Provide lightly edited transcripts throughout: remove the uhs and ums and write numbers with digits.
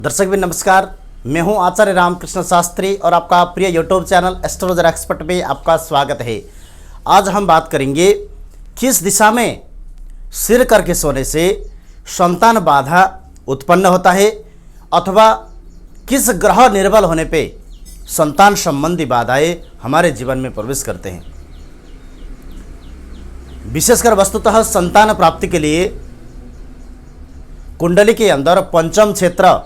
दर्शक भी नमस्कार, मैं हूं आचार्य रामकृष्ण शास्त्री और आपका प्रिय यूट्यूब चैनल एस्ट्रोलॉजर एक्सपर्ट में आपका स्वागत है। आज हम बात करेंगे किस दिशा में सिर करके सोने से संतान बाधा उत्पन्न होता है अथवा किस ग्रह निर्बल होने पे संतान संबंधी बाधाएं हमारे जीवन में प्रवेश करते हैं। विशेषकर वस्तुतः संतान प्राप्ति के लिए कुंडली के अंदर पंचम क्षेत्र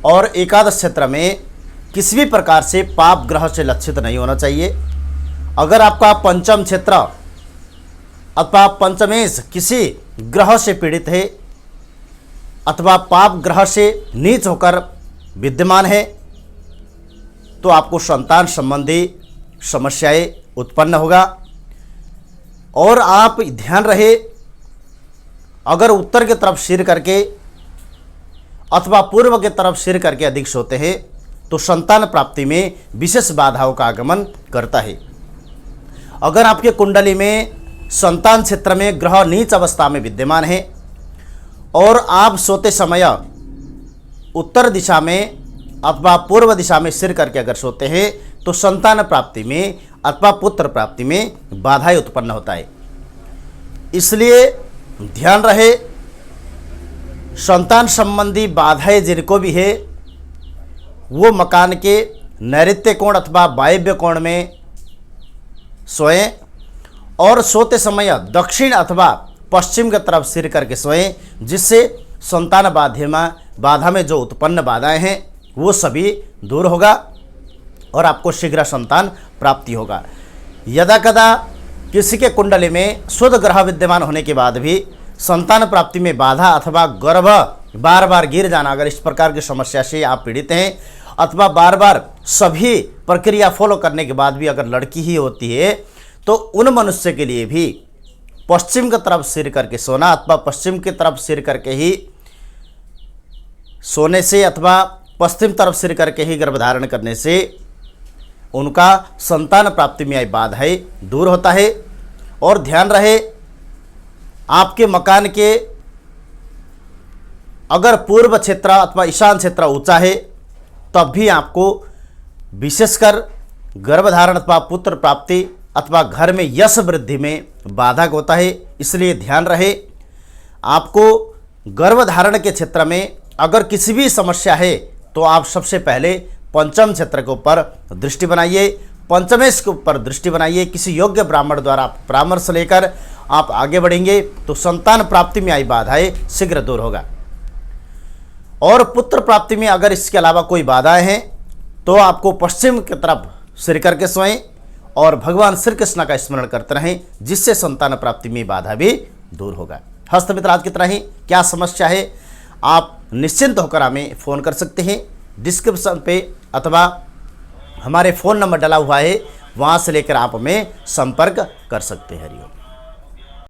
और एकादश क्षेत्र में किसी भी प्रकार से पाप ग्रह से लक्षित नहीं होना चाहिए। अगर आपका पंचम क्षेत्र अथवा पंचमेश किसी ग्रह से पीड़ित है अथवा पाप ग्रह से नीच होकर विद्यमान है तो आपको संतान संबंधी समस्याएं उत्पन्न होगा। और आप ध्यान रहे, अगर उत्तर की तरफ सिर करके अथवा पूर्व की तरफ सिर करके अधिक सोते हैं तो संतान प्राप्ति में विशेष बाधाओं का आगमन करता है। अगर आपके कुंडली में संतान क्षेत्र में ग्रह नीच अवस्था में विद्यमान है और आप सोते समय उत्तर दिशा में अथवा पूर्व दिशा में सिर करके अगर सोते हैं तो संतान प्राप्ति में अथवा पुत्र प्राप्ति में बाधाएं उत्पन्न होता है। इसलिए ध्यान रहे, संतान संबंधी बाधाएं जिनको भी है वो मकान के नैऋत्य कोण अथवा वायव्य कोण में सोएं और सोते समय दक्षिण अथवा पश्चिम की तरफ सिर करके सोएं, जिससे संतान बाधा में जो उत्पन्न बाधाएं हैं वो सभी दूर होगा और आपको शीघ्र संतान प्राप्ति होगा। यदा कदा किसी के कुंडली में शुद्ध ग्रह विद्यमान होने के बाद भी संतान प्राप्ति में बाधा अथवा गर्भ बार बार गिर जाना, अगर इस प्रकार की समस्या से आप पीड़ित हैं अथवा बार बार सभी प्रक्रिया फॉलो करने के बाद भी अगर लड़की ही होती है तो उन मनुष्य के लिए भी पश्चिम की तरफ सिर करके सोना अथवा पश्चिम की तरफ सिर करके ही सोने से अथवा पश्चिम तरफ सिर करके ही गर्भधारण करने से उनका संतान प्राप्ति में आई बाधाएं दूर होता है। और ध्यान रहे, आपके मकान के अगर पूर्व क्षेत्र अथवा ईशान क्षेत्र ऊंचा है तब भी आपको विशेषकर गर्भधारण अथवा पुत्र प्राप्ति अथवा घर में यश वृद्धि में बाधक होता है। इसलिए ध्यान रहे, आपको गर्भधारण के क्षेत्र में अगर किसी भी समस्या है तो आप सबसे पहले पंचम क्षेत्र के ऊपर दृष्टि बनाइए, पंचमेश के ऊपर दृष्टि बनाइए। किसी योग्य ब्राह्मण द्वारा परामर्श लेकर आप आगे बढ़ेंगे तो संतान प्राप्ति में आई बाधाएं शीघ्र दूर होगा। और पुत्र प्राप्ति में अगर इसके अलावा कोई बाधाएं हैं तो आपको पश्चिम की तरफ सिर करके सोएं और भगवान श्री कृष्ण का स्मरण करते रहें, जिससे संतान प्राप्ति में बाधा भी दूर होगा। हस्तमित्र आज की तरह ही क्या समस्या है आप निश्चिंत होकर हमें फ़ोन कर सकते हैं। डिस्क्रिप्शन पे अथवा हमारे फ़ोन नंबर डला हुआ है, वहाँ से लेकर आप हमें संपर्क कर सकते हैं। हरिओम।